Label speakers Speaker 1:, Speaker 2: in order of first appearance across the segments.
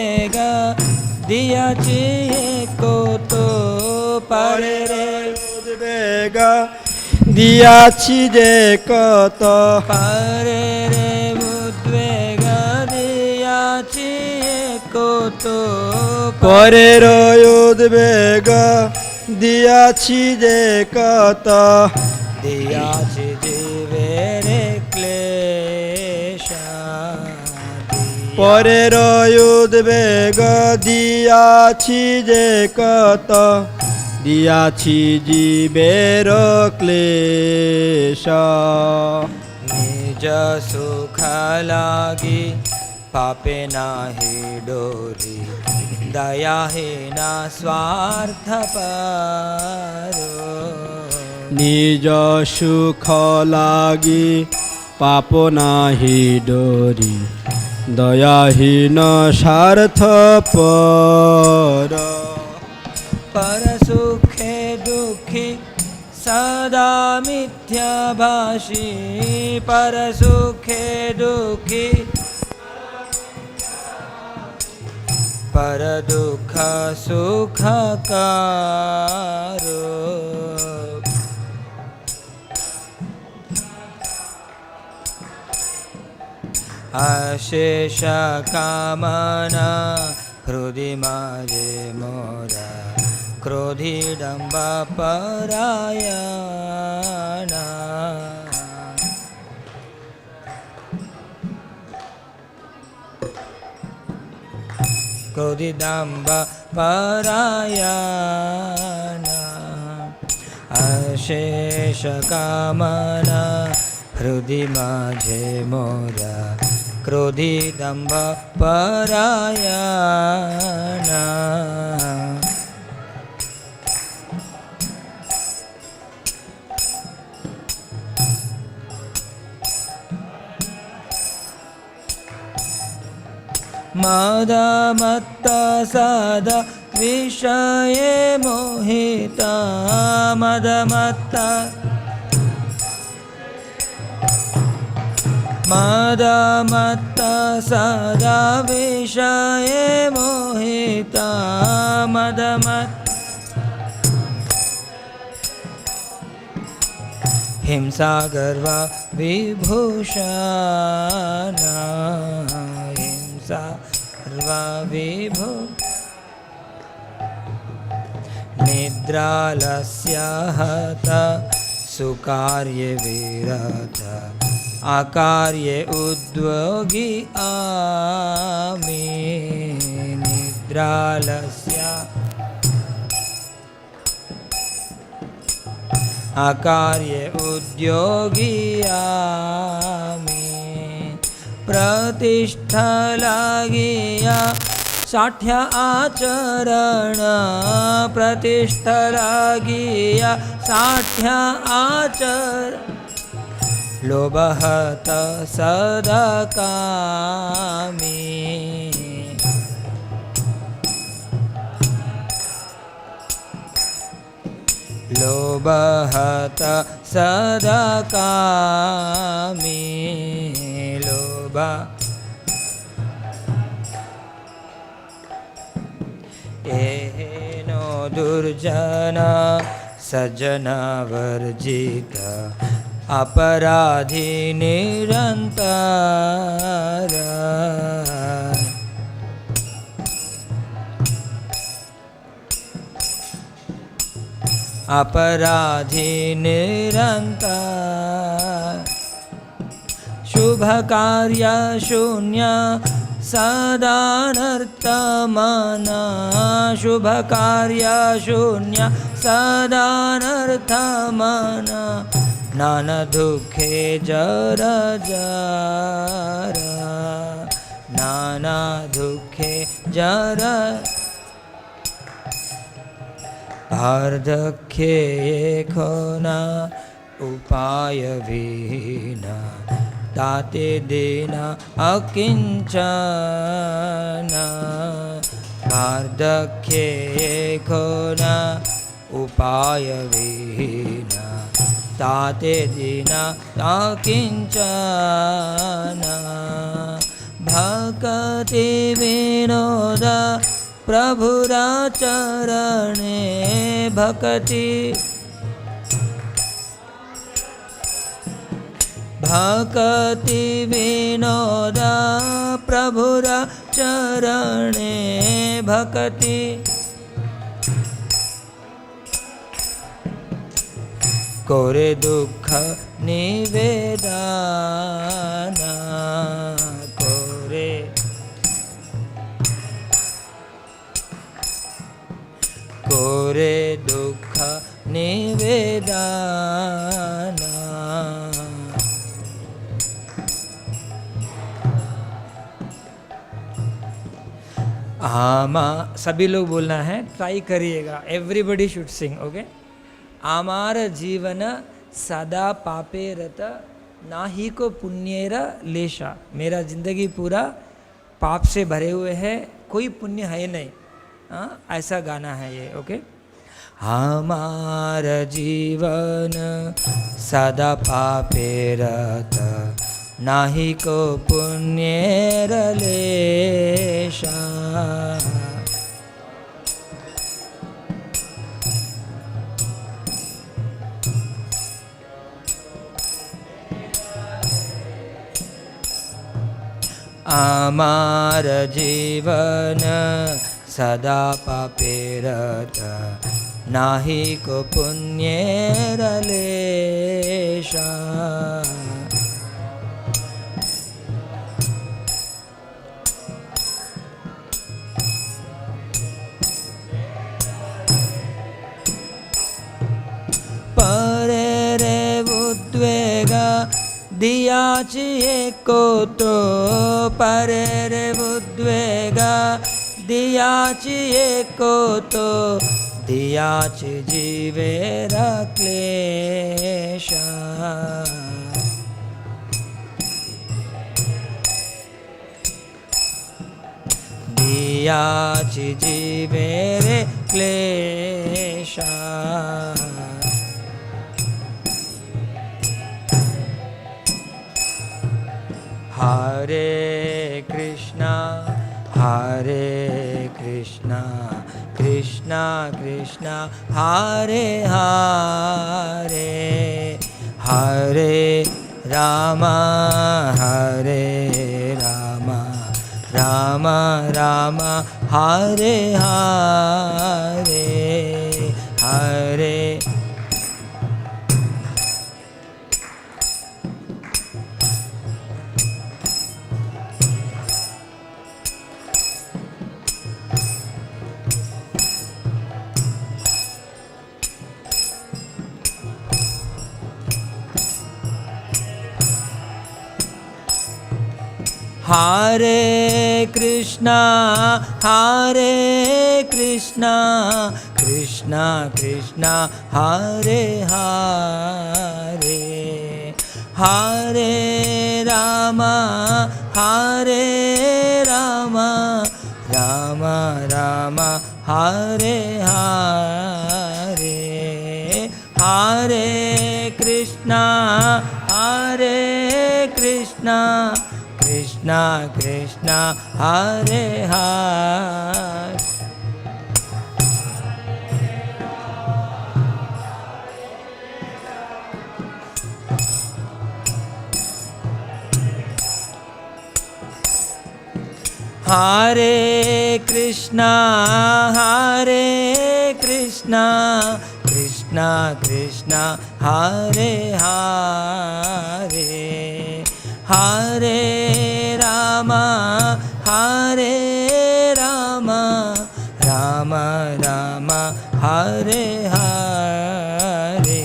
Speaker 1: উদ্বেগ দিয়াছি কত পরে রে
Speaker 2: উদ্বেগ দিয়াছি যে কত
Speaker 1: পরে রে উদ্বেগ দিয়াছি কত
Speaker 2: পরের উদ্বেগ দিয়াছি যে কত
Speaker 1: দিয়াছি জীবের ক্লেশ
Speaker 2: পরের উদ্বেগ দিয়াছি যে কত দিয়াছি জীবের ক্লেশ
Speaker 1: নিজ সুখ লাগি পাপে নাহি ডোরি দয়াহীন স্বার্থপর
Speaker 2: নিজ সুখ লাগি পাপ নাহি ডোরি দয়াহীন স্বার্থপর
Speaker 1: पर सुखे दुखी सदा मिथ्याभाषी पर सुखे दुखी पर दुख सुखकारो अशेष कामना हृदय माझे मोरा क्रोधी डंब परायणा क्रोधी डंब परायणा अशेष कामना हृदय माझे मोरा क्रोधी दंभ परायणा मदा मत्ता सदा विषये मोहिता मदमत्ता मदमत्ता सदा विषये मोहिता मदमत्ता हिंसा गर्व विभूषण हिंसा गर्व विभू निद्रालस्य हता सुकार्ये विरत आकार्ये उद्योगी आमि निद्रालस्य आकार्ये उद्योगी आमि प्रतिष्ठा लागिया साठ्या आचरण प्रतिष्ठा लागिया साठ्या आचरण लोभहत सदा कामी लोभहत सदा कामी लोभ एनो दुर्जना सजना वर्जित अपराधी निरंतर अपराधी निरंतर शुभ कार्य शून्य सदानर्थमना शुभ कार्य शून्य सदानर्थमना नाना दुखे जर जर नाना दुखे जर वार्धक्ये खोना उपाय विहीना ताते देना अकिंचन वार्धक्ये खोना उपाय विहीना ताते देना अकिंचन भक्ति विनोद प्रभुरा चरणे भक्ति भक्ति विनोद प्रभुरा चरणे भक्ति कोरे दुख निवेदना कोरे दुख निवेदना आमा सभी लोग बोलना है, ट्राई करिएगा, एवरीबडी शुड सिंग, ओके। आमार जीवन सदा पापे रत नाही को पुण्येर लेशा, मेरा जिंदगी पूरा पाप से भरे हुए है, कोई पुण्य है नहीं। ऐसा गाना है ये, ओके। हमार जीवन सदा पापे रत नाही को पुण्येर लेशा, आमार जीवन सदा पापे रत नाही को पुण्येर लेशा, परे रे उद्वेग दियाची एको तो, परे रे उद्वेग दियाची एको तो, दियाची जीवेरा क्लेशा, दियाची जीवेरे क्लेशा, हरे कृष्णा कृष्णा कृष्णा हरे हरे, हरे राम राम राम हरे हरे, हरे हरे कृष्णा कृष्णा कृष्णा हरे हरे, हरे राम राम राम हरे हरे, हरे कृष्णा कृष्णा कृष्णा हरे हरे, हरे कृष्णा कृष्णा कृष्णा हरे हरे, हरे राम राम राम हरे हरे,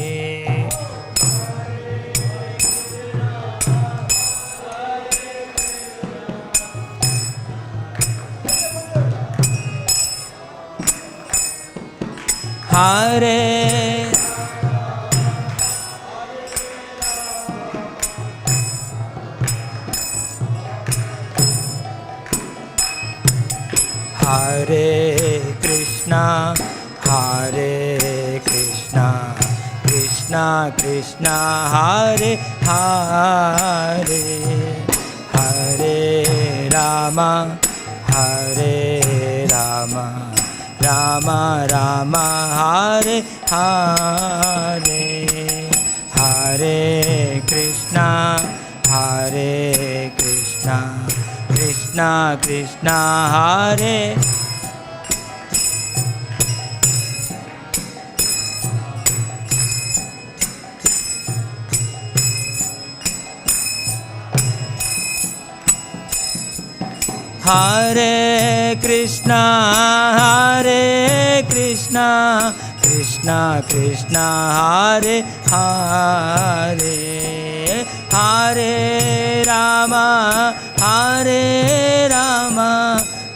Speaker 1: हरे हरे कृष्णा कृष्णा कृष्णा हरे हरे, हरे Rama, Hare Rama, Rama Rama, Hare Hare, Hare Krishna, Hare Krishna, Krishna Krishna, Hare Hare Krishna, Hare Krishna, Krishna Krishna, Hare Hare, Hare Rama, Hare Rama,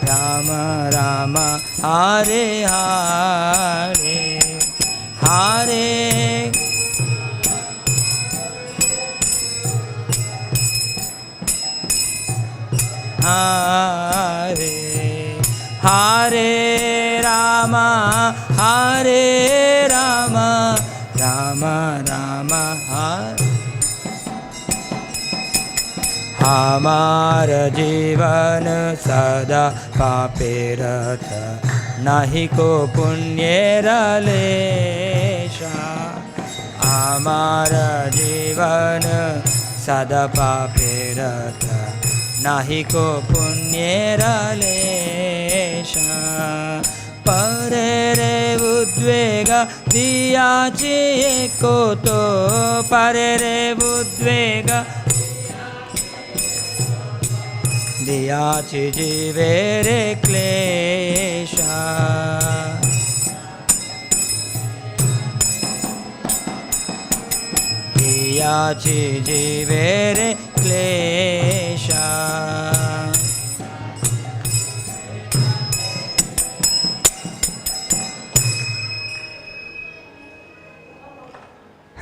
Speaker 1: Rama Rama, Hare Hare, Hare Hare, Hare Rama, Hare Rama, Rama Rama, Hare. हमारा जीवन सदा पापे रत, नहीं को पुण्य रलेशा। हमारा जीवन सदा पापे रत, नाही को पुण्य रलेशा। परे रे उद्वेग दियाची एको तो, परे रे उद्वेग दियाची जीवे रे क्लेशा। दियाची जीवे रे क्लेशा।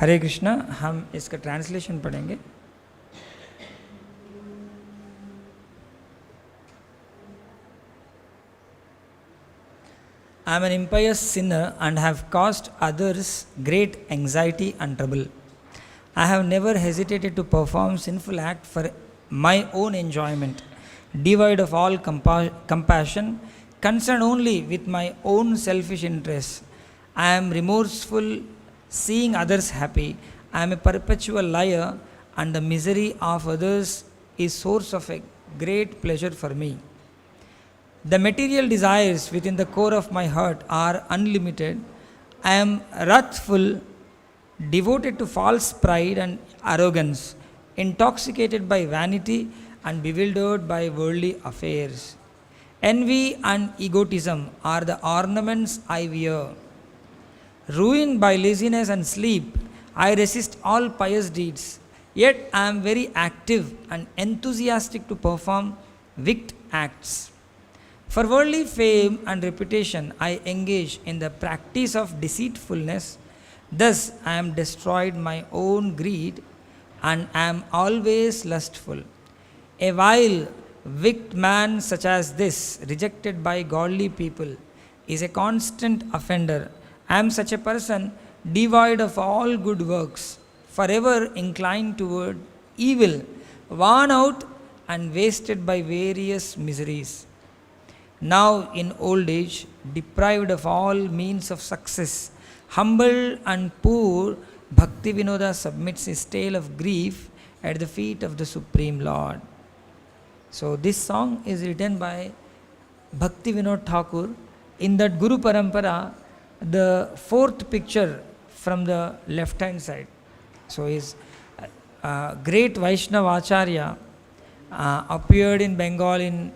Speaker 1: हरे कृष्णा। हम इसका ट्रांसलेशन पढ़ेंगे। I am an impious sinner and have caused others great anxiety and trouble. I have never hesitated to perform sinful act for my own enjoyment, devoid of all compassion, concerned only with my own selfish interests. I am remorseful, seeing others happy. I am a perpetual liar, and the misery of others is source of a great pleasure for me. The material desires within the core of my heart are unlimited. I am wrathful, devoted to false pride and arrogance, intoxicated by vanity and bewildered by worldly affairs. Envy and egotism are the ornaments I wear. Ruined by laziness and sleep, I resist all pious deeds. Yet I am very active and enthusiastic to perform wicked acts. For worldly fame and reputation, I engage in the practice of deceitfulness. Thus, I am destroyed my own greed and am always lustful. A vile, wicked man such as this, rejected by godly people, is a constant offender. I am such a person, devoid of all good works, forever inclined toward evil, worn out and wasted by various miseries. Now, in old age, deprived of all means of success, humble and poor, Bhakti Vinoda submits his tale of grief at the feet of the Supreme Lord. So, this song is written by Bhakti Vinod Thakur. In that Guru Parampara, the fourth picture from the left hand side. So, his great Vaishnava Acharya appeared in Bengal in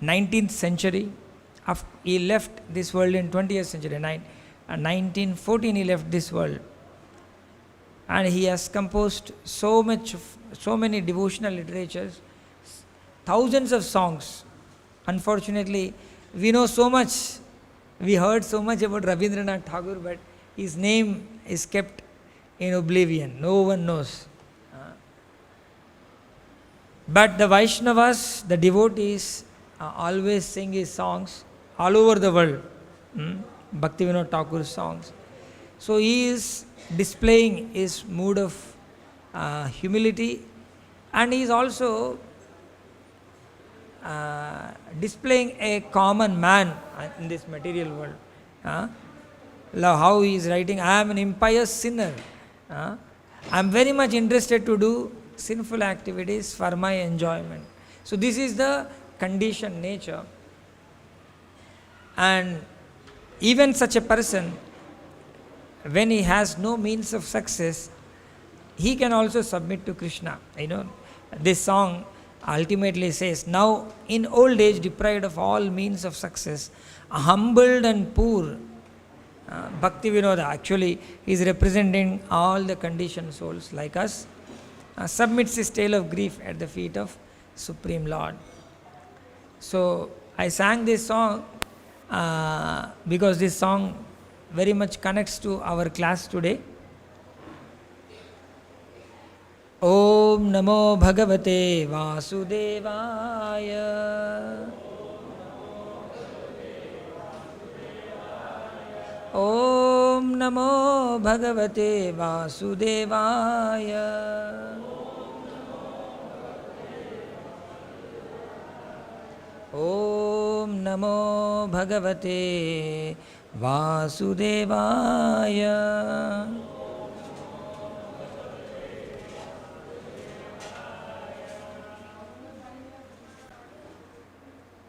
Speaker 1: 19th century. He left this world in 20th century. 1914 he left this world, and he has composed so many devotional literatures, thousands of songs. Unfortunately, we know so much, we heard so much about Rabindranath Tagore, but his name is kept in oblivion. No one knows. But the Vaishnavas, the devotees, always sing his songs all over the world. Bhakti Vinod Thakur's songs. So he is displaying his mood of humility, and he is also displaying a common man in this material world. How he is writing, I am an impious sinner. I am very much interested to do sinful activities for my enjoyment. So this is the conditioned nature. And even such a person, when he has no means of success, he can also submit to Krishna. This song ultimately says, now in old age deprived of all means of success, humbled and poor, Bhakti Vinoda actually is representing all the conditioned souls like us, submits his tale of grief at the feet of Supreme Lord. So I sang this song because this song very much connects to our class today. Om Namo Bhagavate Vasudevaya. Om Namo Bhagavate Vasudevaya. Om Namo Bhagavate Vasudevaya.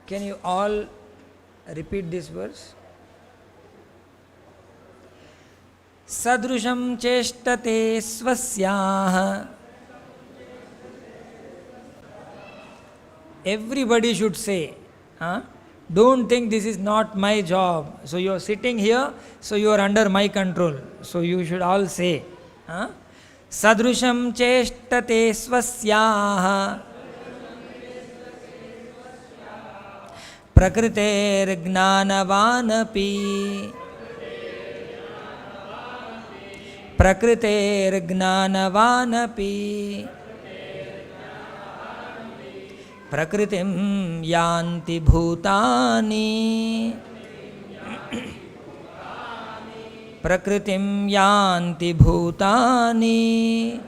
Speaker 1: Can you all repeat this verse? Sadrusham cheshtate swasyaha. Everybody should say, don't think this is not my job. So you are sitting here, so you are under my control. So you should all say, Sadrusham cheshtate swasyaha. Prakriter gnanavanapi. Prakriter gnanavanapi. Prakritim yanti bhutani. Prakritim yanti bhutani.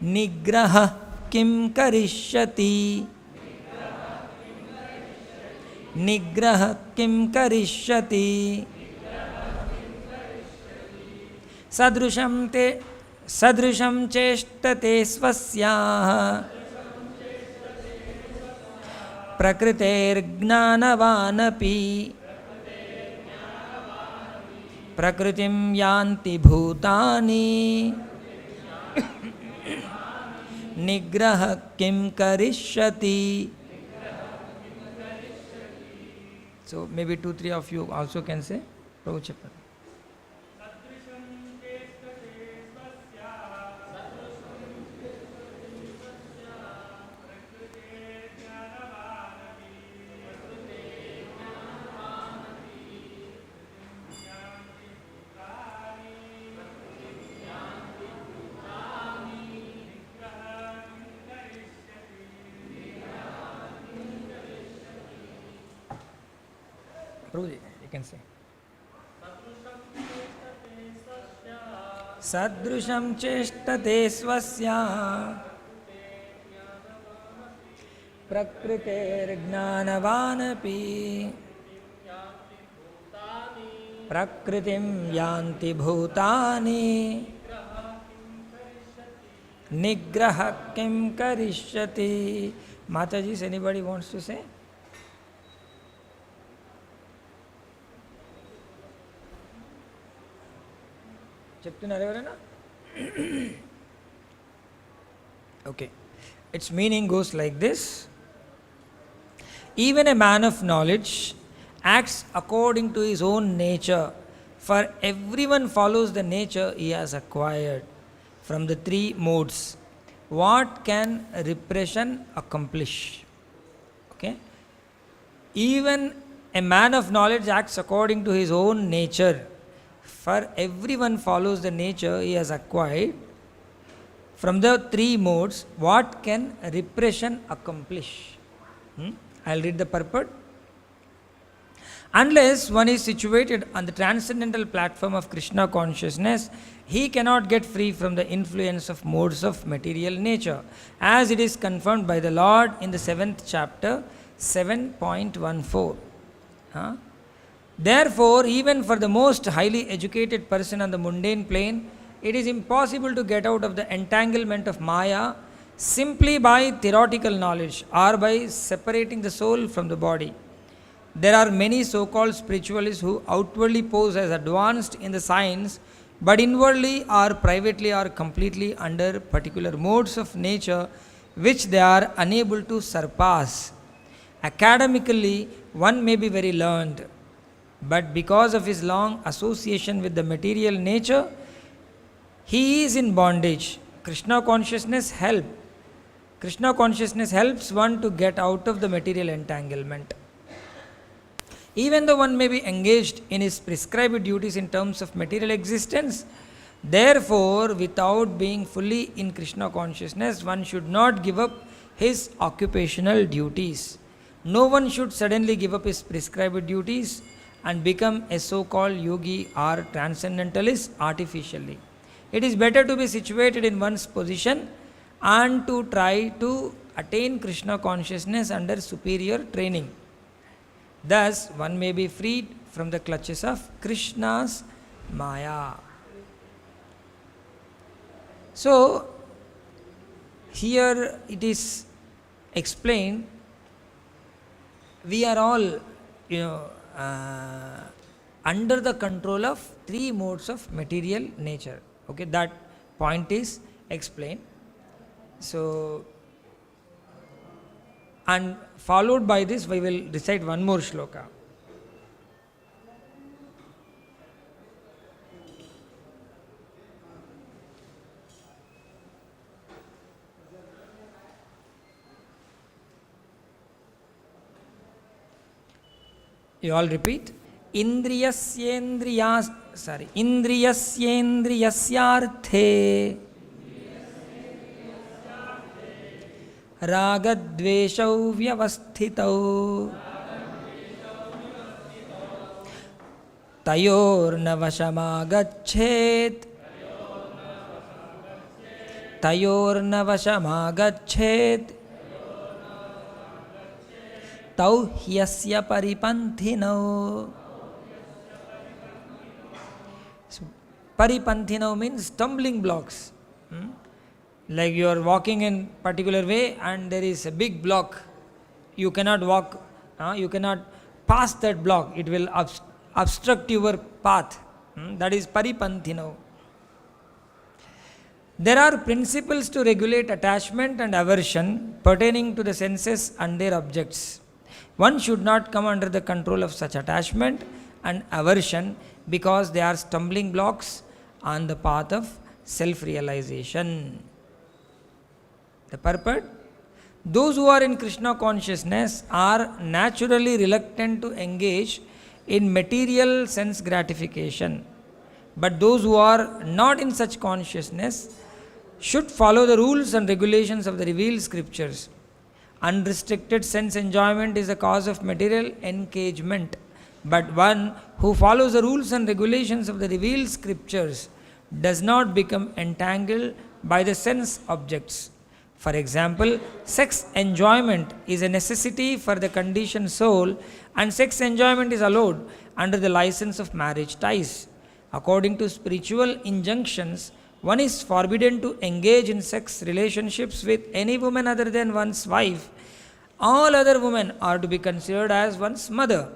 Speaker 1: Nigraha kim karishyati. Nigraha kim karishyati. Sadrusham cheshtate swasyaha. Prakriter gnanavanapi. Prakritim yanti bhutani. Nigraha kim karishyati. So maybe 2-3 of you also can say Prabhu Chapter. Prabhuji, you can say. Sadrusham cheshtate swasya. Prakriter gnanavanapi. Prakritim yanti bhutani. Nigraha kim karishyati. Mataji, anybody wants to say? Okay, its meaning goes like this. Even a man of knowledge acts according to his own nature, for everyone follows the nature he has acquired from the three modes. What can repression accomplish? Okay, even a man of knowledge acts according to his own nature, for everyone follows the nature he has acquired from the three modes. What can repression accomplish? I'll read the purport. Unless one is situated on the transcendental platform of Krishna consciousness, he cannot get free from the influence of modes of material nature, as it is confirmed by the Lord in the 7th chapter, 7.14. Huh? Therefore, even for the most highly educated person on the mundane plane, it is impossible to get out of the entanglement of Maya simply by theoretical knowledge or by separating the soul from the body. There are many so-called spiritualists who outwardly pose as advanced in the science, but inwardly or privately are completely under particular modes of nature which they are unable to surpass. Academically, one may be very learned, but because of his long association with the material nature, he is in bondage. Krishna consciousness helps one to get out of the material entanglement. Even though one may be engaged in his prescribed duties in terms of material existence, therefore, without being fully in Krishna consciousness, one should not give up his occupational duties. No one should suddenly give up his prescribed duties and become a so-called yogi or transcendentalist artificially. It is better to be situated in one's position and to try to attain Krishna consciousness under superior training. Thus, one may be freed from the clutches of Krishna's Maya. So, here it is explained, we are all, under the control of three modes of material nature. Okay, that point is explained. So, and followed by this, we will recite one more shloka. You all repeat. Indriyasyendriyasyarthe ragadveshau vyavasthitau tayorna vashamagachet tau hyasya paripanthinau. So, paripanthinau means stumbling blocks. Like you are walking in particular way and there is a big block. You cannot walk, you cannot pass that block. It will obstruct your path. That is paripanthinau. There are principles to regulate attachment and aversion pertaining to the senses and their objects. One should not come under the control of such attachment and aversion because they are stumbling blocks on the path of self-realization. The purport: those who are in Krishna consciousness are naturally reluctant to engage in material sense gratification. But those who are not in such consciousness should follow the rules and regulations of the revealed scriptures. Unrestricted sense enjoyment is a cause of material engagement, but one who follows the rules and regulations of the revealed scriptures does not become entangled by the sense objects. For example, sex enjoyment is a necessity for the conditioned soul, and sex enjoyment is allowed under the license of marriage ties. According to spiritual injunctions, one is forbidden to engage in sex relationships with any woman other than one's wife. All other women are to be considered as one's mother.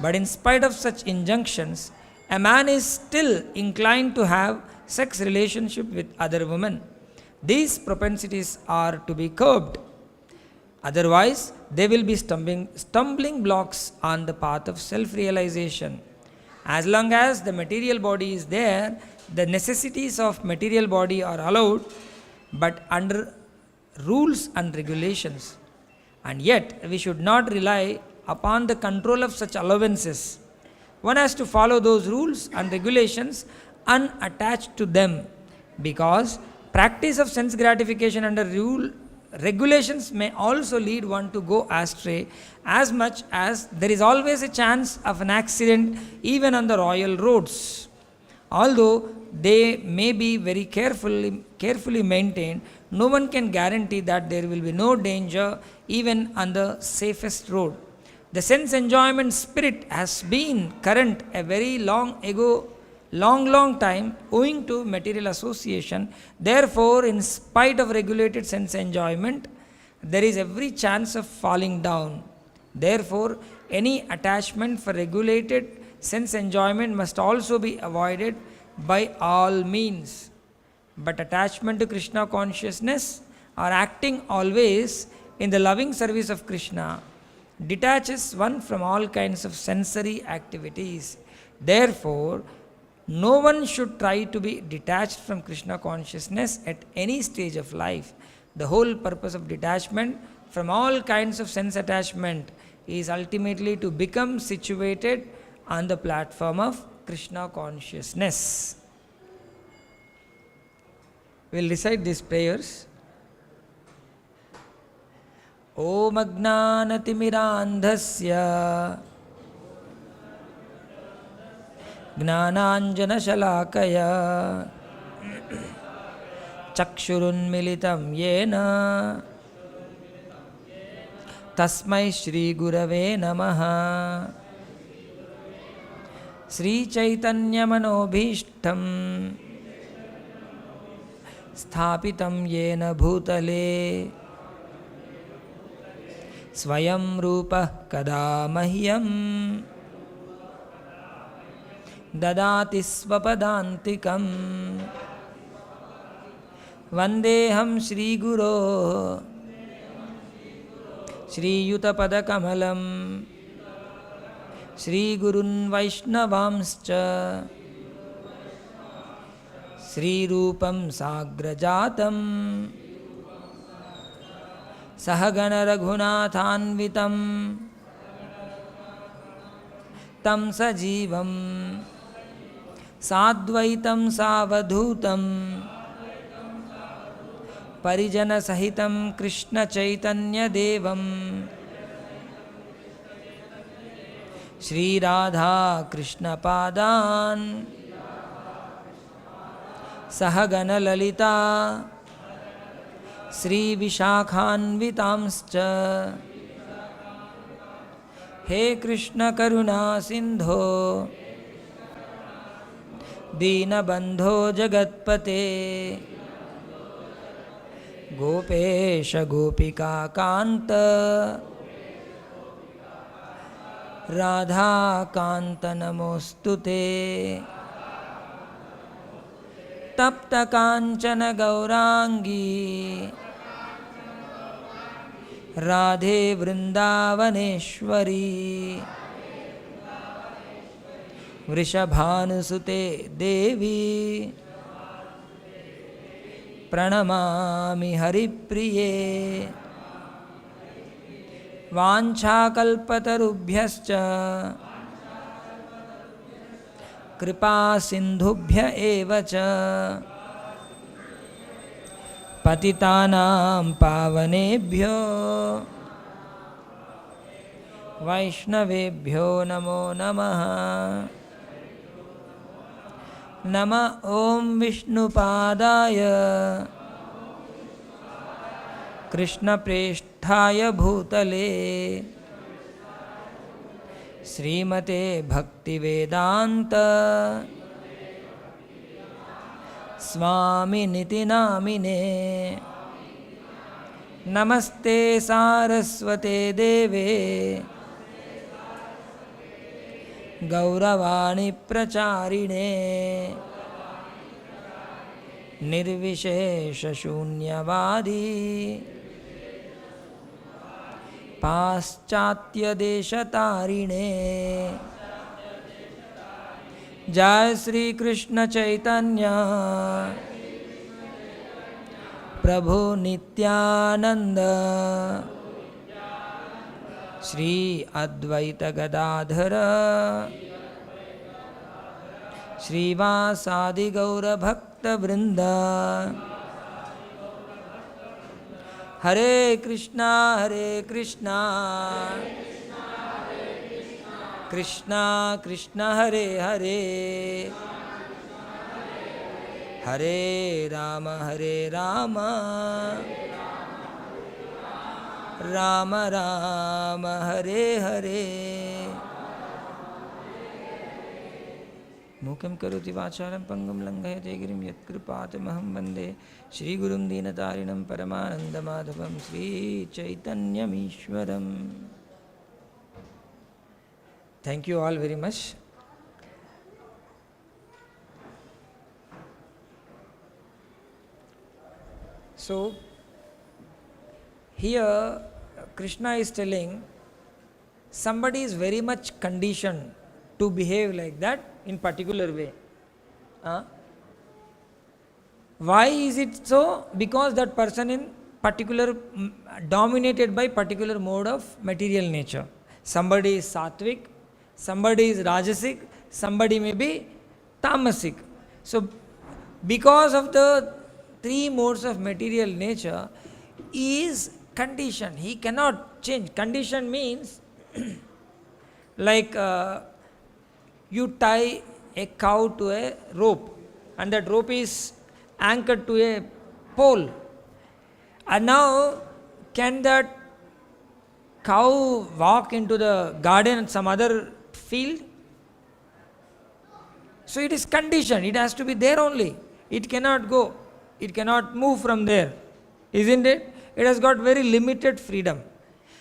Speaker 1: But in spite of such injunctions, a man is still inclined to have sex relationship with other women. These propensities are to be curbed. Otherwise, they will be stumbling blocks on the path of self-realization. As long as the material body is there, the necessities of material body are allowed, but under rules and regulations. And yet, we should not rely upon the control of such allowances. One has to follow those rules and regulations unattached to them, because practice of sense gratification under regulations may also lead one to go astray, as much as there is always a chance of an accident even on the royal roads. Although they may be very carefully maintained, no one can guarantee that there will be no danger even on the safest road. The sense enjoyment spirit has been current a very long time, owing to material association. Therefore, in spite of regulated sense enjoyment, there is every chance of falling down. Therefore, any attachment for regulated sense enjoyment must also be avoided by all means. But attachment to Krishna consciousness or acting always in the loving service of Krishna detaches one from all kinds of sensory activities. Therefore, no one should try to be detached from Krishna consciousness at any stage of life. The whole purpose of detachment from all kinds of sense attachment is ultimately to become situated on the platform of Krishna consciousness. We will recite these prayers. Om Ajnanatimirandhasya Gnananjanashalakaya Chakshurunmilitam Yena Tasmai Shri Gurave Namaha Sri Chaitanya Manobhishtam Sthapitam Yena Bhutale Swayam Rupa Kada Mahyam Dadati Svapadantikam Vandeham Shri Guru Shri Yuta Padakamalam Shri Gurun Vaishnavamscha Shri Rupam Sagrajatam Sahagana Raghunathanvitam Tam Sajivam Sadvaitam Savadhutam Parijana Sahitam Krishna Chaitanya Devam Shri Radha Krishna Padan Sahagana Lalita Sri Vishakhanvitamscha He Krishna Karuna Sindho Dina Bandho Jagatpate Gopesha Gopika Kanta Radha Kanta Namostute Tapta Kanchana Gaurangi Radhe Vrindavaneshwari Vrishabhanusute Devi Pranamami Haripriye Vanchakalpatarubhyascha Kripa Sindhubhya Evacha Patitanam Pavanebhyo Vaishnavebhyo Namo Namaha Nama Om Vishnupadaya Krishna Preshthaya Bhutale Srimate Bhaktivedanta Swami Niti Namine Namaste Saraswate Deve Gauravani Pracharine Nirvishesha Shunyavadi Paschatya Deshatarine Jai Sri Krishna Chaitanya Prabhu Nityananda Shri Advaita Gadadhara Shri Vasadi Gaura Bhakta Vrinda Hare Krishna, Krishna Krishna, Hare Hare, Hare Rama, Rama Rama, Hare Hare. Mukam karoti vacharam pangam langhayate girim yatkripatmaham vande Shri Gurum Dinatarinam Paramananda Madhavam Sri Chaitanyam Ishwaram. Thank you all very much. So, here Krishna is telling somebody is very much conditioned to behave like that in particular way. Why is it so? Because that person in particular dominated by particular mode of material nature. Somebody is sattvic, somebody is rajasic, somebody may be tamasic. So because of the three modes of material nature, he is conditioned. He cannot change. Condition means like you tie a cow to a rope and that rope is anchored to a pole. And now can that cow walk into the garden and some other field? So it is conditioned. It has to be there only. It cannot go. It cannot move from there. Isn't it? It has got very limited freedom.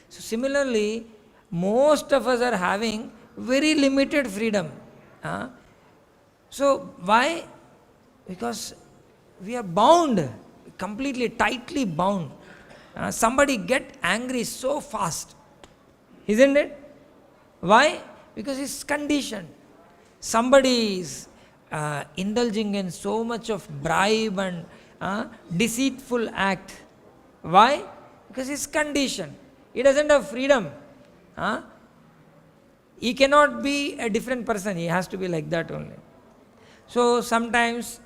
Speaker 1: So similarly, most of us are having very limited freedom. So why? Because we are bound, completely tightly bound. Somebody get angry so fast. Isn't it? Why? Because it's conditioned. Somebody is indulging in so much of bribe and deceitful act. Why? Because it's conditioned. He doesn't have freedom. He cannot be a different person. He has to be like that only. So sometimes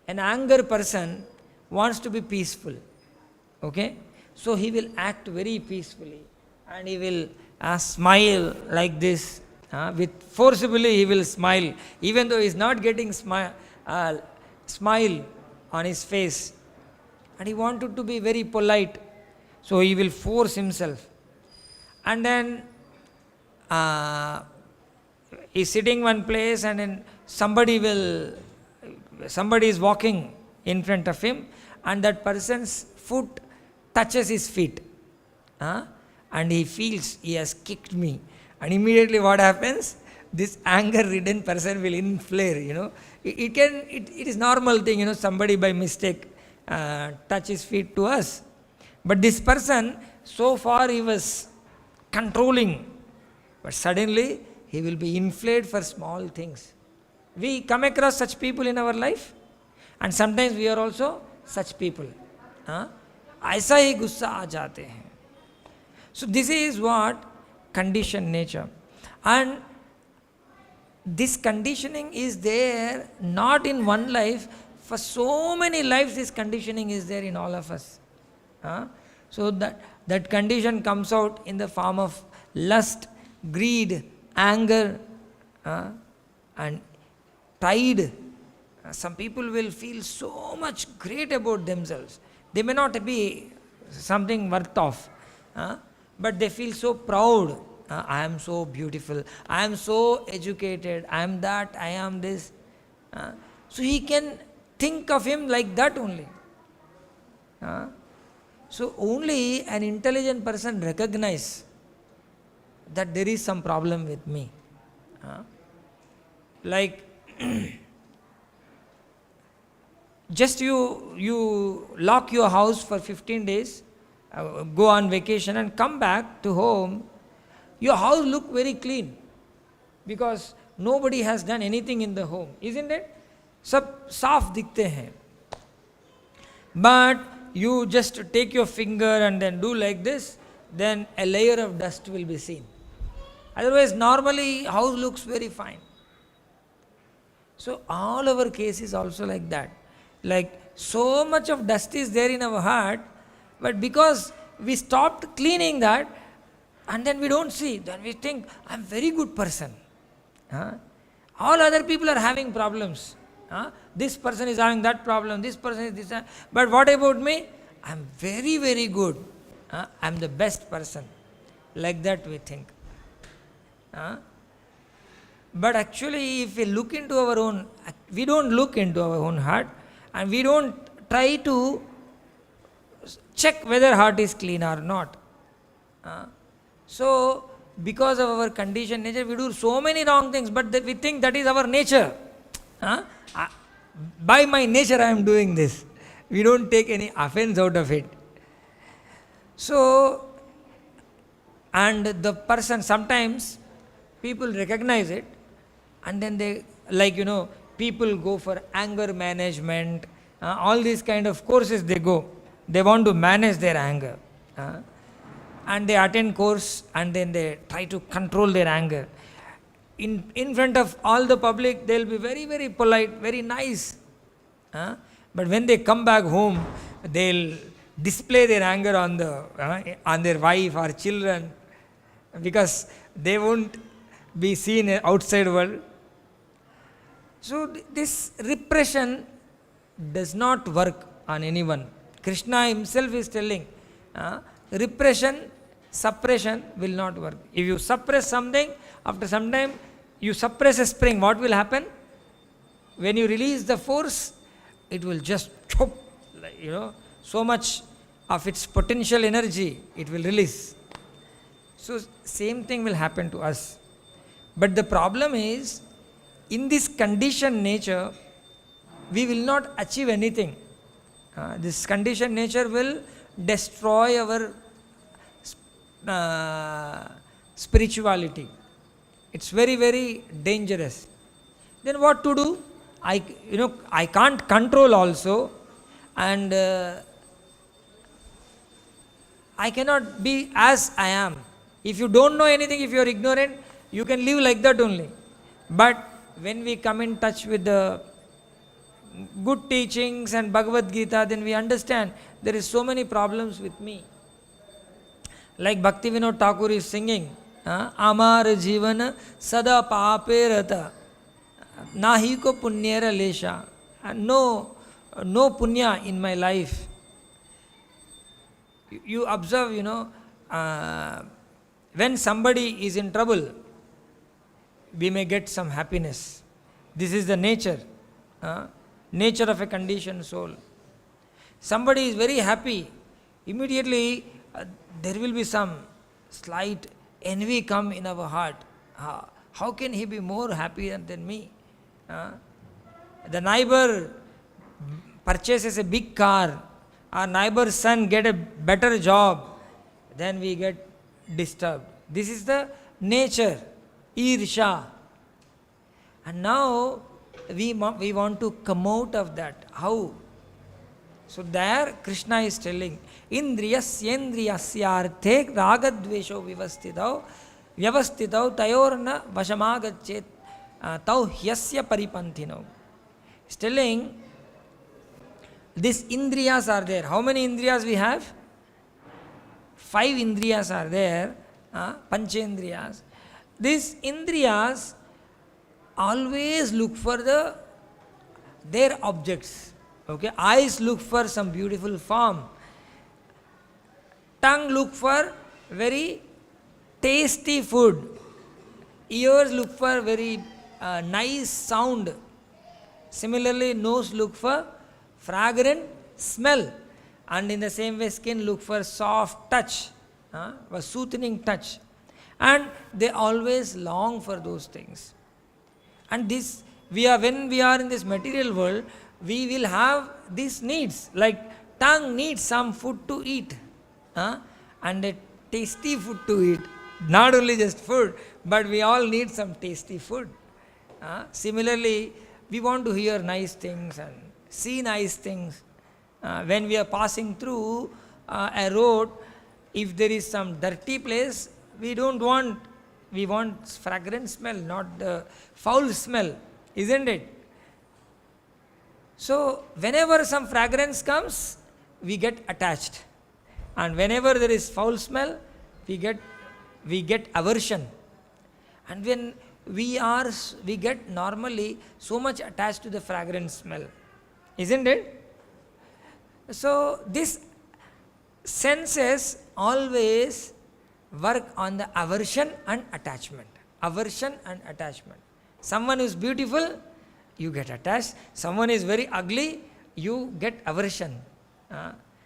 Speaker 1: an anger person wants to be peaceful. Okay? So he will act very peacefully and he will smile like this. With forcibly he will smile, even though he is not getting smile on his face. And he wanted to be very polite. So he will force himself. And then he's sitting one place and then somebody is walking in front of him and that person's foot touches his feet. And he feels he has kicked me. And immediately what happens? This anger-ridden person will inflare, It is normal thing, somebody by mistake touch his feet to us. But this person, so far he was controlling. But suddenly, he will be inflated for small things. We come across such people in our life. And sometimes we are also such people. ऐसा ही गुस्सा आ जाते हैं. So this is what conditioned nature. And this conditioning is there not in one life. For so many lives this conditioning is there in all of us. So that condition comes out in the form of lust, greed, anger, and pride. Some people will feel so much great about themselves. They may not be something worth of, but they feel so proud. I am so beautiful, I am so educated, I am that, I am this. So he can think of him like that only. So only an intelligent person recognizes that there is some problem with me. Like just you lock your house for 15 days, go on vacation and come back to home, your house look very clean because nobody has done anything in the home, isn't it? सब साफ दिखते हैं. But you just take your finger and then do like this, then a layer of dust will be seen. Otherwise, normally house looks very fine. So all our case is also like that. Like so much of dust is there in our heart, But because we stopped cleaning that, and then we don't see, then we think, I'm very good person. All other people are having problems. This person is having that problem, this person is this. But what about me? I'm very, very good. I'm the best person. Like that we think. But actually, if we look into our own, we don't look into our own heart, and we don't try to check whether heart is clean or not. So, because of our conditioned nature, we do so many wrong things, but we think that is our nature. By my nature, I am doing this. We don't take any offense out of it. So, and the person, sometimes people recognize it, and then they, like, people go for anger management, all these kind of courses they go. They want to manage their anger. And they attend course, and then they try to control their anger. In front of all the public, they'll be very, very polite, very nice. But when they come back home, they'll display their anger on their wife or children, because they won't be seen outside world. So this repression does not work on anyone. Krishna himself is telling, repression, suppression will not work. If you suppress something, after some time, you suppress a spring, what will happen? When you release the force, it will just chop, so much of its potential energy, it will release. So same thing will happen to us. But the problem is, in this conditioned nature, we will not achieve anything. This conditioned nature will destroy our spirituality. It's very, very dangerous. Then what to do? I can't control also, and I cannot be as I am. If you don't know anything, if you are ignorant, you can live like that only. But when we come in touch with the good teachings and Bhagavad Gita, then we understand there is so many problems with me. Like Bhaktivinoda Thakur is singing, Amar Jivana Sada Pape Rata Nahi ko Punyera Lesha. No punya in my life. You observe, when somebody is in trouble, we may get some happiness. This is the nature of a conditioned soul. Somebody is very happy, immediately there will be some slight envy come in our heart. How can he be more happy than me? The neighbor purchases a big car, our neighbor's son get a better job, then we get disturbed. This is the nature, Irsha. And now we want to come out of that. How? So there Krishna is telling, Indriyasyendriyasyarthe ragadvesho vyavastitau tayorna vashamagachet tau hyasya paripanthinau. He's telling, these indriyas are there. How many indriyas we have? 5 indriyas are there, panchendriyas. These indriyas always look for their objects. Okay, eyes look for some beautiful form. Tongue look for very tasty food. Ears look for very nice sound. Similarly, nose look for fragrant smell. And in the same way, skin look for soft touch, a soothing touch. And they always long for those things. And this, when we are in this material world, we will have these needs. Like tongue needs some food to eat, and a tasty food to eat. Not only just food, but we all need some tasty food. Similarly, we want to hear nice things and see nice things. When we are passing through a road, if there is some dirty place, we want fragrant smell, not the foul smell, isn't it? So whenever some fragrance comes, we get attached. And whenever there is foul smell, we get aversion. And when we get normally so much attached to the fragrant smell, isn't it? So this senses always work on the aversion and attachment. Aversion and attachment. Someone is beautiful, you get attached. Someone is very ugly, you get aversion.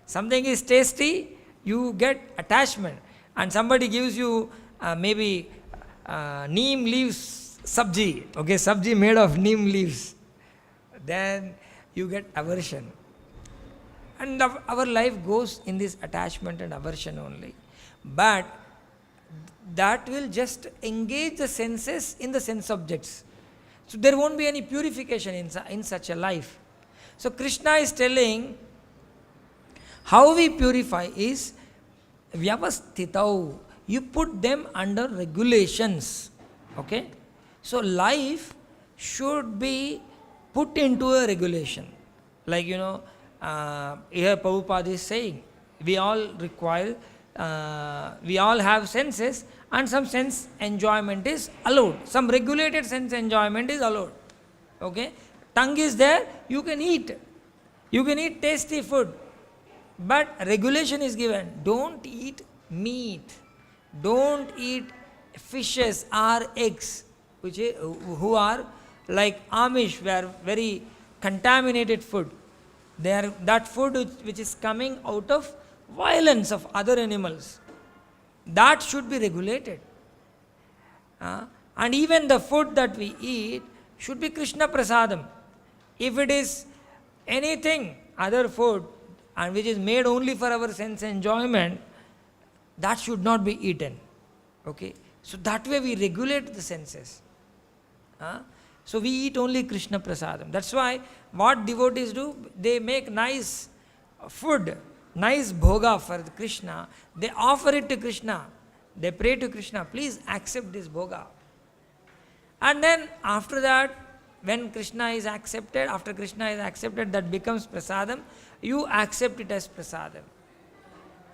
Speaker 1: Something is tasty, you get attachment. And somebody gives you maybe neem leaves sabji, okay, sabji made of neem leaves, then you get aversion. And our life goes in this attachment and aversion only. But that will just engage the senses in the sense objects. So there won't be any purification in such a life. So Krishna is telling how we purify is vyavastitau. You put them under regulations. Okay? So life should be put into a regulation. Like, here Prabhupada is saying, we all have senses, and some sense enjoyment is allowed. Some regulated sense enjoyment is allowed. Okay? Tongue is there, you can eat. You can eat tasty food. But regulation is given. Don't eat meat. Don't eat fishes or eggs, who are like Amish, were very contaminated food. They are that food which is coming out of violence of other animals. That should be regulated. And even the food that we eat should be Krishna Prasadam. If it is anything, other food, and which is made only for our sense enjoyment, that should not be eaten. Okay? So that way we regulate the senses. So we eat only Krishna Prasadam. That's why what devotees do, they make nice food, nice bhoga for Krishna. They offer it to Krishna. They pray to Krishna, please accept this bhoga. And then after that, when Krishna is accepted, after Krishna is accepted, that becomes prasadam, you accept it as prasadam.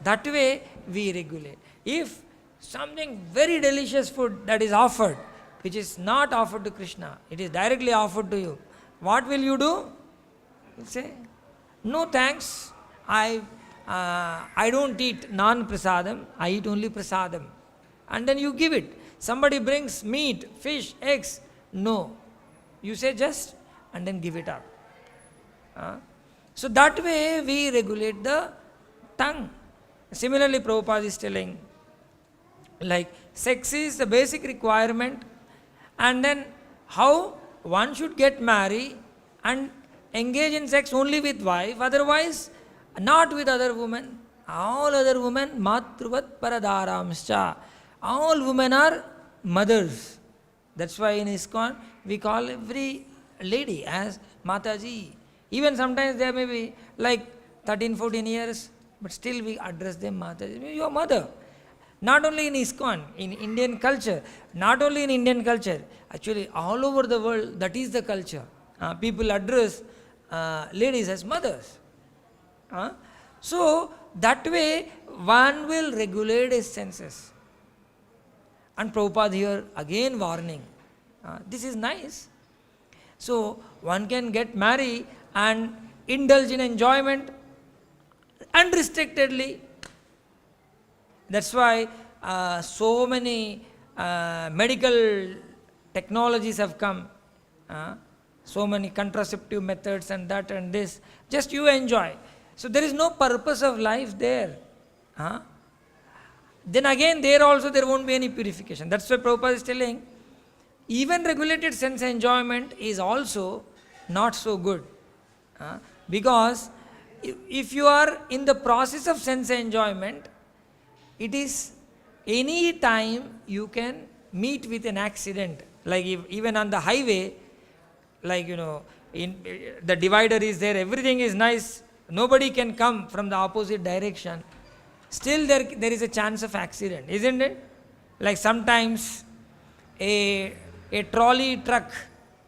Speaker 1: That way we regulate. If something very delicious food that is offered, which is not offered to Krishna, it is directly offered to you, what will you do? You say, no thanks, I don't eat non-prasadam, I eat only prasadam. And then you give it. Somebody brings meat, fish, eggs, no. You say just, and then give it up. So that way we regulate the tongue. Similarly, Prabhupada is telling, like sex is the basic requirement, and then how one should get married and engage in sex only with wife, otherwise not with other women. All other women, matruvat paradharamscha. All women are mothers. That's why in ISKCON we call every lady as Mataji. Even sometimes there may be like 13, 14 years, but still we address them Mataji. Your mother. Not only in ISKCON, in Indian culture, not only in Indian culture, actually all over the world, that is the culture. People address ladies as mothers. So that way one will regulate his senses. And Prabhupada here again warning. This is nice. So one can get married and indulge in enjoyment unrestrictedly. That's why so many medical technologies have come. So many contraceptive methods and that and this. Just you enjoy. So there is no purpose of life there. Then again there also there won't be any purification. That's why Prabhupada is telling, even regulated sense enjoyment is also not so good. Because if you are in the process of sense enjoyment, it is any time you can meet with an accident. Like even on the highway, like in the divider is there, everything is nice, nobody can come from the opposite direction. Still there is a chance of accident, isn't it? Like sometimes a trolley truck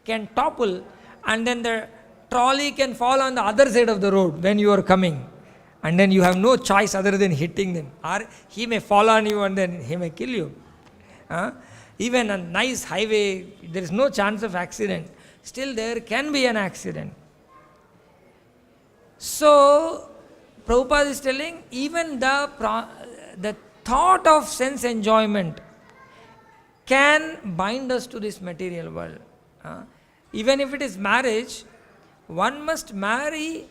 Speaker 1: can topple and then the trolley can fall on the other side of the road when you are coming. and then you have no choice other than hitting them. Or he may fall on you and then he may kill you. Even a nice highway, there is no chance of accident. Still there can be an accident. So, Prabhupada is telling, even the thought of sense enjoyment can bind us to this material world. Even if it is marriage, one must marry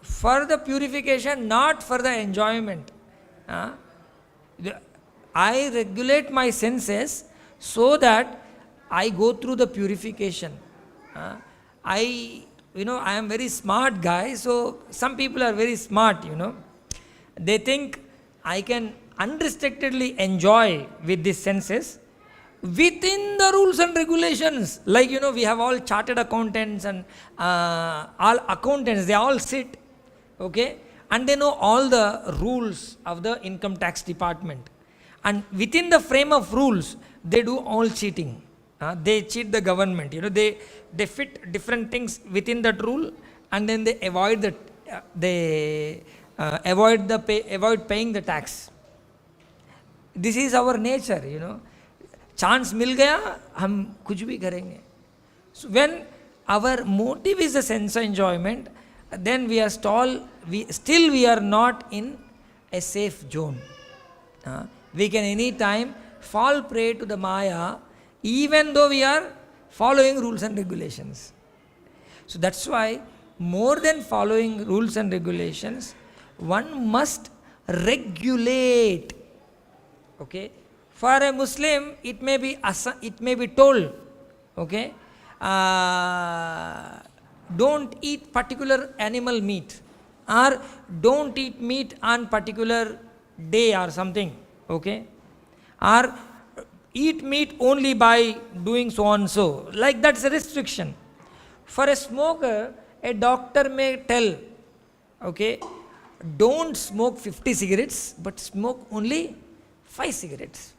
Speaker 1: for the purification, not for the enjoyment. I regulate my senses so that I go through the purification. I am very smart guy, so some people are very smart, They think I can unrestrictedly enjoy with these senses within the rules and regulations. Like, we have all chartered accountants and all accountants, they all sit, okay, and they know all the rules of the income tax department. And within the frame of rules, they do all cheating. They cheat the government. They fit different things within that rule, and then they avoid avoid paying the tax. This is our nature. Chance mil gaya, hum kuch bhi karenge. So when our motive is the sense of enjoyment, then we are not in a safe zone. We can any time fall prey to the Maya, even though we are following rules and regulations. So that's why, more than following rules and regulations, one must regulate. Okay? For a Muslim, it may be told, okay, don't eat particular animal meat, or don't eat meat on particular day or something, okay, or eat meat only by doing so and so. Like, that's a restriction. For a smoker, a doctor may tell, okay, don't smoke 50 cigarettes, but smoke only 5 cigarettes.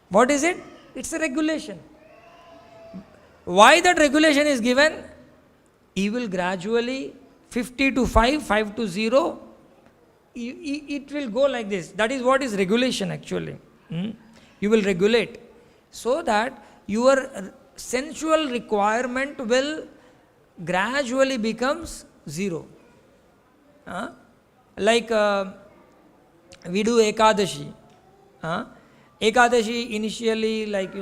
Speaker 1: What is it? It's a regulation. Why that regulation is given? He will gradually, 50 to 5, 5 to 0, it will go like this. That is what is regulation actually. You will regulate so that your sensual requirement will gradually becomes 0. Like we do Ekadashi. Ekadashi initially, like,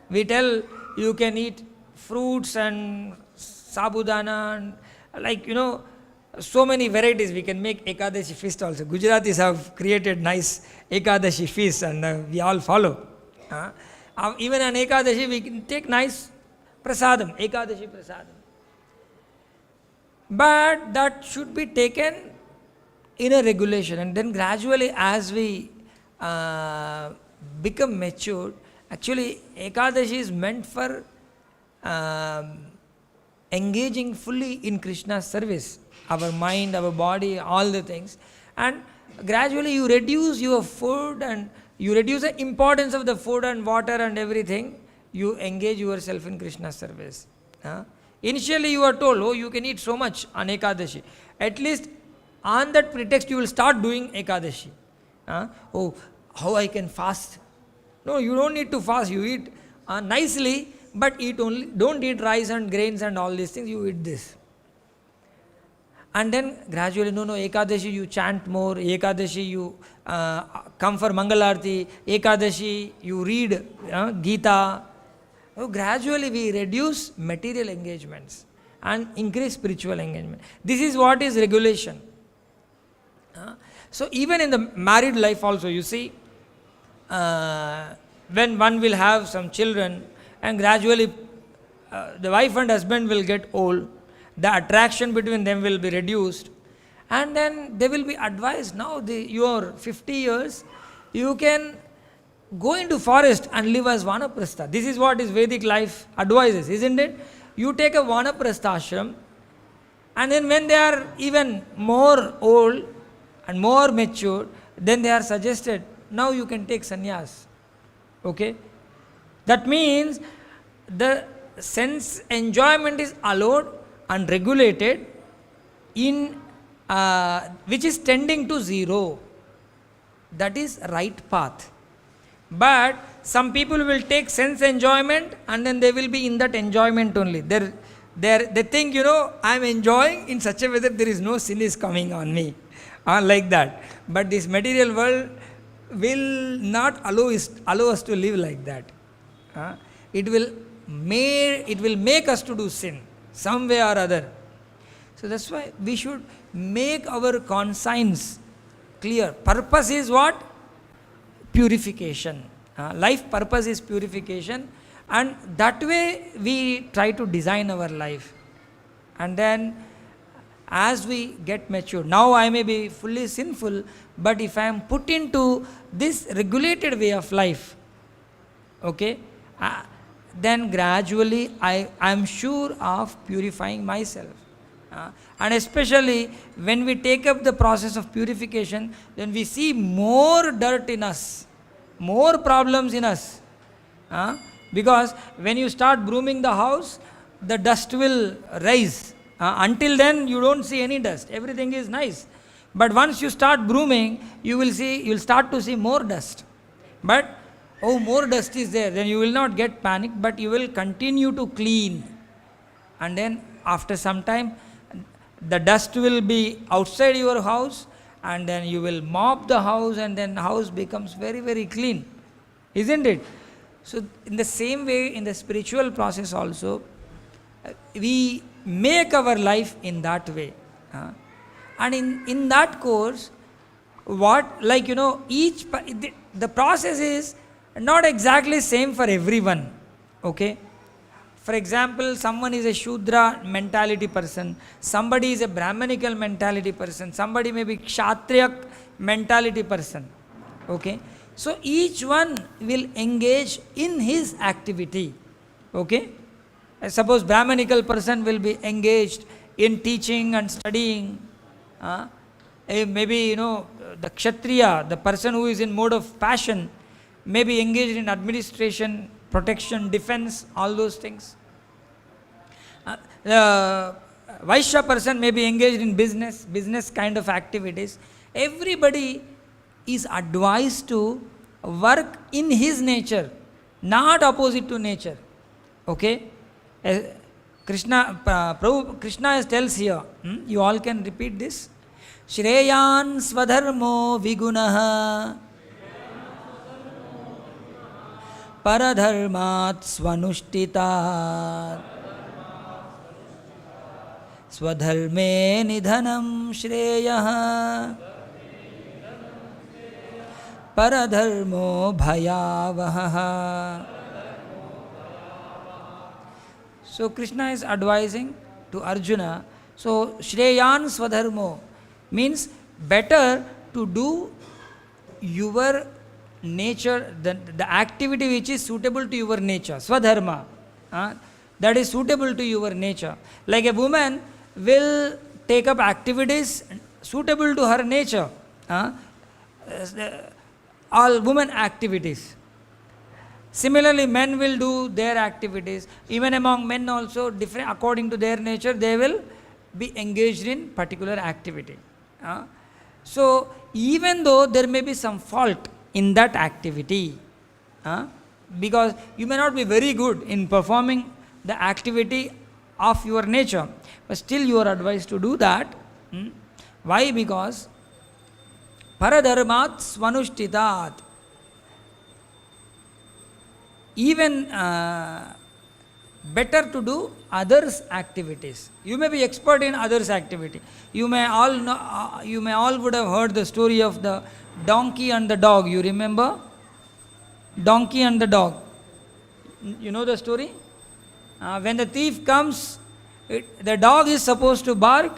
Speaker 1: we tell you can eat fruits and sabudana and, like, so many varieties. We can make Ekadashi feast also. Gujaratis have created nice Ekadashi feast, and we all follow. Even on Ekadashi we can take nice prasadam, Ekadashi prasadam. But that should be taken in a regulation, and then gradually as we become matured, actually Ekadashi is meant for engaging fully in Krishna's service. Our mind, our body, all the things. And gradually you reduce your food, and you reduce the importance of the food and water and everything. You engage yourself in Krishna's service. Initially you are told, oh, you can eat so much on Ekadashi. At least on that pretext you will start doing Ekadashi. Oh, how I can fast? No, you don't need to fast. You eat nicely, but don't eat rice and grains and all these things. You eat this. And then gradually, Ekadashi you chant more, Ekadashi you come for Mangalarti, Ekadashi you read Gita. Gradually we reduce material engagements and increase spiritual engagement. This is what is regulation. So even in the married life also, you see, when one will have some children, and gradually the wife and husband will get old, the attraction between them will be reduced, and then they will be advised, now you are 50 years, you can go into forest and live as Vanaprastha. This is what is Vedic life advises, isn't it? You take a Vanaprastha ashram, and then when they are even more old and more mature, then they are suggested, now you can take sannyas. Okay? That means the sense enjoyment is allowed and regulated in which is tending to zero. That is right path. But some people will take sense enjoyment and then they will be in that enjoyment only. They think, I am enjoying in such a way that there is no sin is coming on me. Like that. But this material world will not allow us to live like that. It will make us to do sin some way or other. So that's why we should make our conscience clear. Purpose is what? Purification. Life purpose is purification, and that way we try to design our life. And then as we get mature, now I may be fully sinful, but if I am put into this regulated way of life, okay, then gradually I am sure of purifying myself. And especially when we take up the process of purification, then we see more dirt in us, more problems in us. Because when you start brooming the house, the dust will rise. Until then, you don't see any dust. Everything is nice. But once you start brooming, you will start to see more dust. But, more dust is there. Then you will not get panic, but you will continue to clean. And then after some time, the dust will be outside your house, and then you will mop the house, and then the house becomes very, very clean. Isn't it? So in the same way, in the spiritual process also, we make our life in that way. And in that course, the process is not exactly same for everyone. Okay? For example, someone is a Shudra mentality person, somebody is a Brahmanical mentality person, somebody may be Kshatriya mentality person. Okay? So each one will engage in his activity. Okay? Suppose Brahmanical person will be engaged in teaching and studying. Maybe, the Kshatriya, the person who is in mode of passion, may be engaged in administration, protection, defense, all those things. The Vaishya person may be engaged in business kind of activities. Everybody is advised to work in his nature, not opposite to nature. Okay? Prabhu Krishna tells here, you all can repeat this. Shreyan swadharmo vigunaha paradharmat swanushtita swadharme nidhanam shreyah paradharmo bhayavaha. So Krishna is advising to Arjuna. So Shreyan swadharmo means better to do your nature, the activity which is suitable to your nature, swadharma, that is suitable to your nature. Like a woman will take up activities suitable to her nature, all women activities. Similarly, men will do their activities. Even among men also, different according to their nature, they will be engaged in particular activity. So, even though there may be some fault in that activity, because you may not be very good in performing the activity of your nature, but still you are advised to do that. Why? Because paradharmat swanushtitat. Even better to do others' activities. You may be expert in others' activity. You may all know, you may all would have heard the story of the donkey and the dog. You remember? Donkey and the dog. You know the story? When the thief comes, the dog is supposed to bark,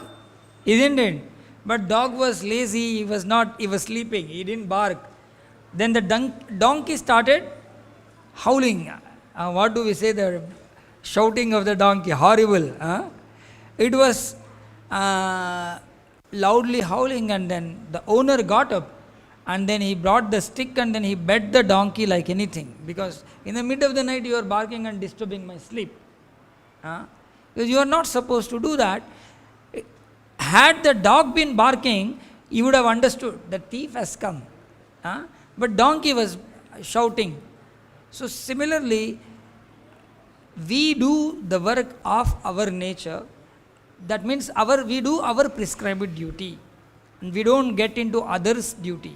Speaker 1: isn't it? But dog was lazy. He was sleeping. He didn't bark. Then the donkey started howling. What do we say? The shouting of the donkey, horrible. It was loudly howling, and then the owner got up, and then he brought the stick, and then he beat the donkey like anything, because in the mid of the night you are barking and disturbing my sleep. Because you are not supposed to do that. Had the dog been barking, you would have understood the thief has come. But donkey was shouting. So similarly, we do the work of our nature. That means we do our prescribed duty. And we don't get into others' duty.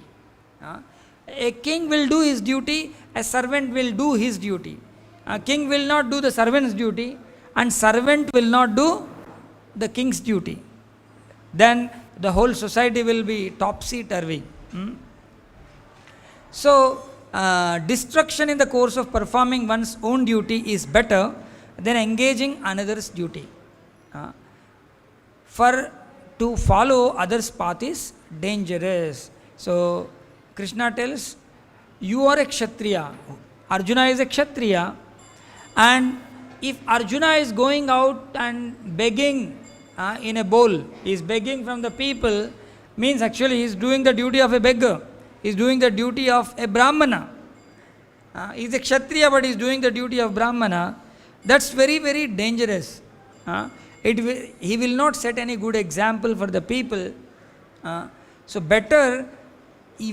Speaker 1: A king will do his duty, a servant will do his duty. A king will not do the servant's duty, and servant will not do the king's duty. Then the whole society will be topsy-turvy. So, destruction in the course of performing one's own duty is better than engaging another's duty. For to follow others' path is dangerous. So, Krishna tells, you are a Kshatriya. Arjuna is a Kshatriya. And if Arjuna is going out and begging in a bowl, he is begging from the people, means actually he is doing the duty of a beggar. He is doing the duty of a Brahmana. He is a Kshatriya, but he is doing the duty of Brahmana. That's very, very dangerous. He will not set any good example for the people. So better,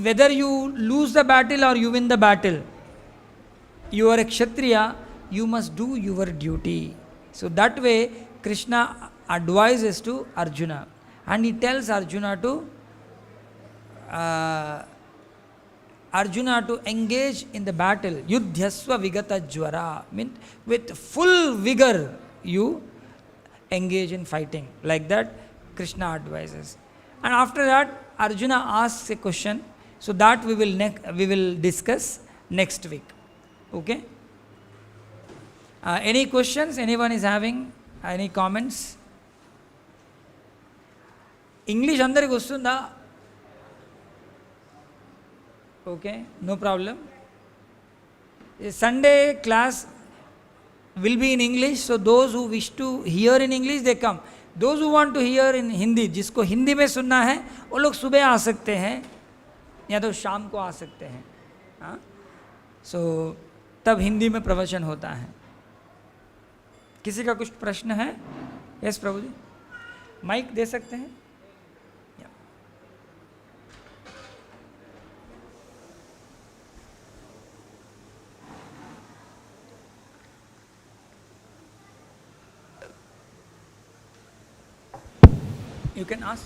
Speaker 1: whether you lose the battle or you win the battle, you are a Kshatriya, you must do your duty. So that way, Krishna advises to Arjuna. And he tells Arjuna to engage in the battle. Yudhyasva vigata jvara. Means with full vigor, you engage in fighting. Like that, Krishna advises. And after that, Arjuna asks a question. So that we will discuss next week. Okay? Any questions? Anyone is having any comments? English అందరికి వస్తుందా? Okay, no problem. Sunday class will be in English, so those who wish to hear in English, they come. Those who want to hear in Hindi, जिसको हिंदी में सुनना है, वो लोग सुबह आ सकते हैं या तो शाम को आ सकते हैं. सो तब हिंदी में प्रवचन होता है. किसी का कुछ प्रश्न है? यस प्रभु जी, माइक दे सकते हैं? You can ask.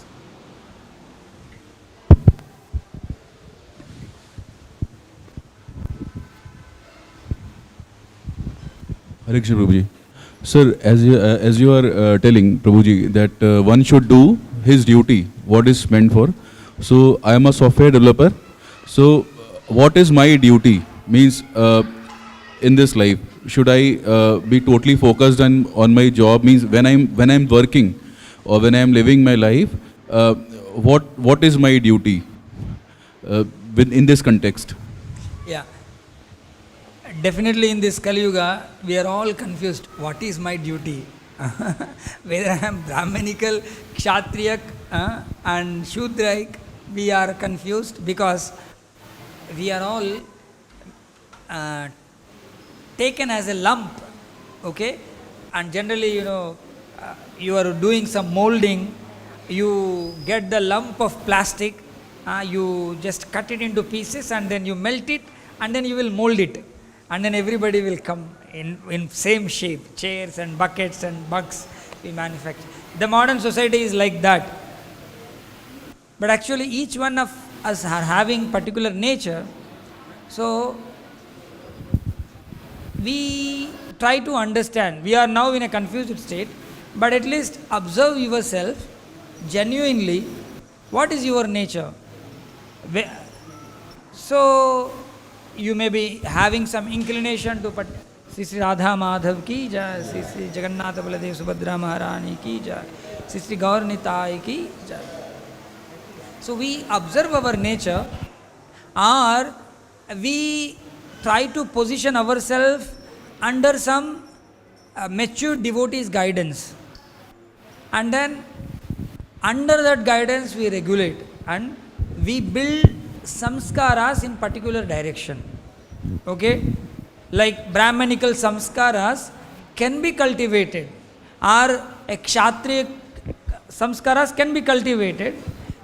Speaker 3: Hare Krishna Prabhuji. Sir, as you are telling Prabhuji that one should do his duty, what is meant for. So I am a software developer. So what is my duty? Means in this life, should I be totally focused on my job? Means when I'm working or when I'm living my life, what is my duty in this context?
Speaker 1: Yeah. Definitely in this Kali Yuga, we are all confused. What is my duty? Whether I am Brahmanical, Kshatriyak and Shudraik, we are confused because we are all taken as a lump. Okay? And generally, you are doing some molding, you get the lump of plastic, you just cut it into pieces and then you melt it and then you will mold it. And then everybody will come in same shape, chairs and buckets and mugs we manufacture. The modern society is like that. But actually each one of us are having particular nature. So we try to understand. We are now in a confused state, but at least observe yourself genuinely. What is your nature? So you may be having some inclination to Sri Sri Radha Madhav ki jai, Sri Sri Jagannath Baladev Subhadra Maharani ki jai, Sri Sri Gaur Nitai ki jai. So we observe our nature, or we try to position ourselves under some mature devotee's guidance, and then under that guidance we regulate and we build samskaras in particular direction. Okay? Like Brahmanical samskaras can be cultivated, or a Kshatriya samskaras can be cultivated,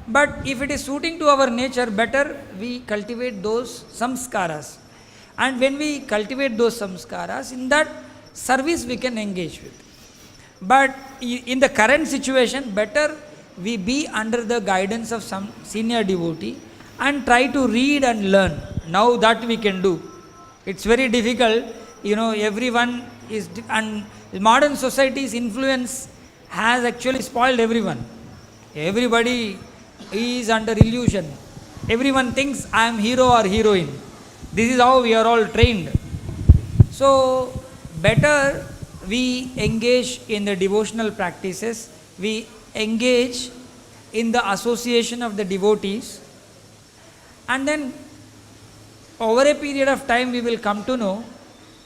Speaker 1: but if it is suiting to our nature, better we cultivate those samskaras. And when we cultivate those samskaras, in that service we can engage with. But in the current situation, better we be under the guidance of some senior devotee and try to read and learn. Now that we can do. It's very difficult, everyone is, and modern society's influence has actually spoiled everyone. Everybody is under illusion. Everyone thinks I am hero or heroine. This is how we are all trained. So, better we engage in the devotional practices, we engage in the association of the devotees, and then over a period of time we will come to know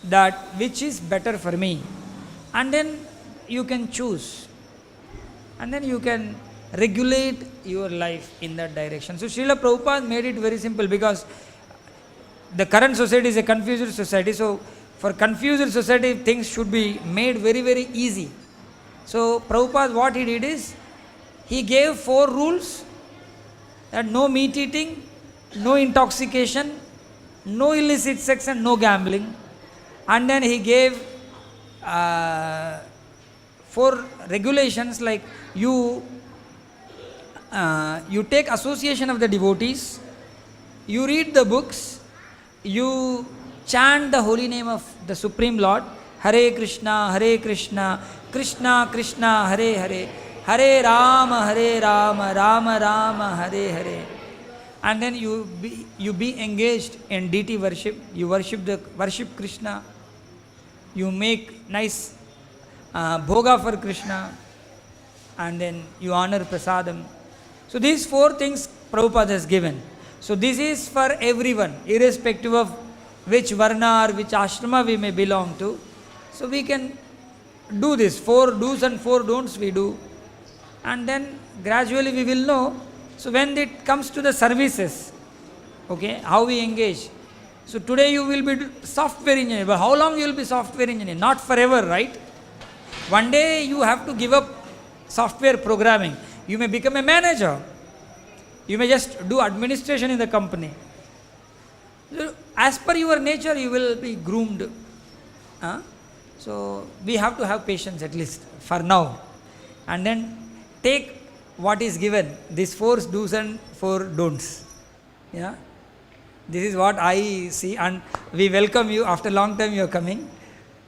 Speaker 1: that which is better for me, and then you can choose, and then you can regulate your life in that direction. So Srila Prabhupada made it very simple, because the current society is a confused society. So for confused society, things should be made very, very easy. So Prabhupada, what he did is, he gave 4 rules, that no meat eating, no intoxication, no illicit sex and no gambling. And then he gave 4 regulations, like you take association of the devotees, you read the books, you chant the holy name of the Supreme Lord, Hare Krishna, Krishna Krishna, Hare Hare, Hare Rama, Rama Rama, Hare Hare. And then you be engaged in deity worship. You worship Krishna. You make nice bhoga for Krishna, and then you honor prasadam. So these 4 things Prabhupada has given. So this is for everyone, irrespective of which varna or which ashrama we may belong to. So we can do this, 4 do's and 4 don'ts we do, and then gradually we will know. So when it comes to the services, okay, how we engage. So today you will be software engineer, but how long you will be software engineer? Not forever, right? One day you have to give up software programming. You may become a manager. You may just do administration in the company. So as per your nature, you will be groomed. So we have to have patience, at least for now, and then take what is given, these 4 do's and 4 don'ts. Yeah, this is what I see, and we welcome you. After a long time you are coming.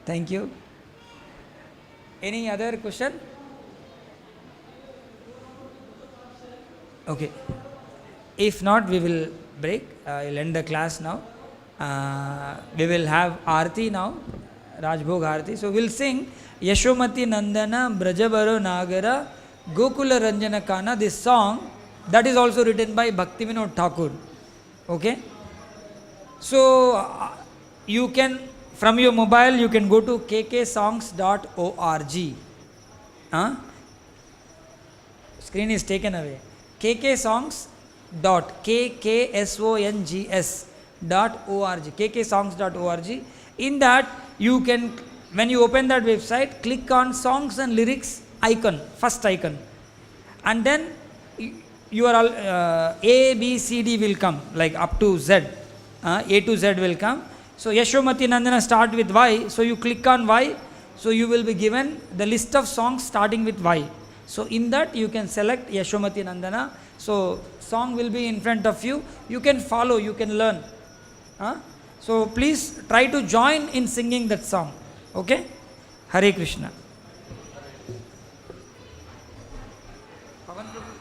Speaker 1: Thank you. Any other question? Okay. If not, we will break. I will end the class now. We will have Aarti now, Rajbhog Aarti. So we will sing Yashomati Nandana Brajabaro Nagara Gokula Ranjana Kana. This song, that is also written by Bhaktivinoda Thakur. Okay. So you can, from your mobile, you can go to kksongs.org. Screen is taken away. kksongs.org. kksongs.org. In that you can, when you open that website, click on songs and lyrics icon, first icon, and then you are all A, B, C, D will come, like up to Z. A to Z will come. So Yashomati Nandana start with Y. So you click on Y. So you will be given the list of songs starting with Y. So in that you can select Yashomati Nandana. So song will be in front of you. You can follow, you can learn. So please try to join in singing that song. Okay? Hare Krishna. Pavan Prabhu.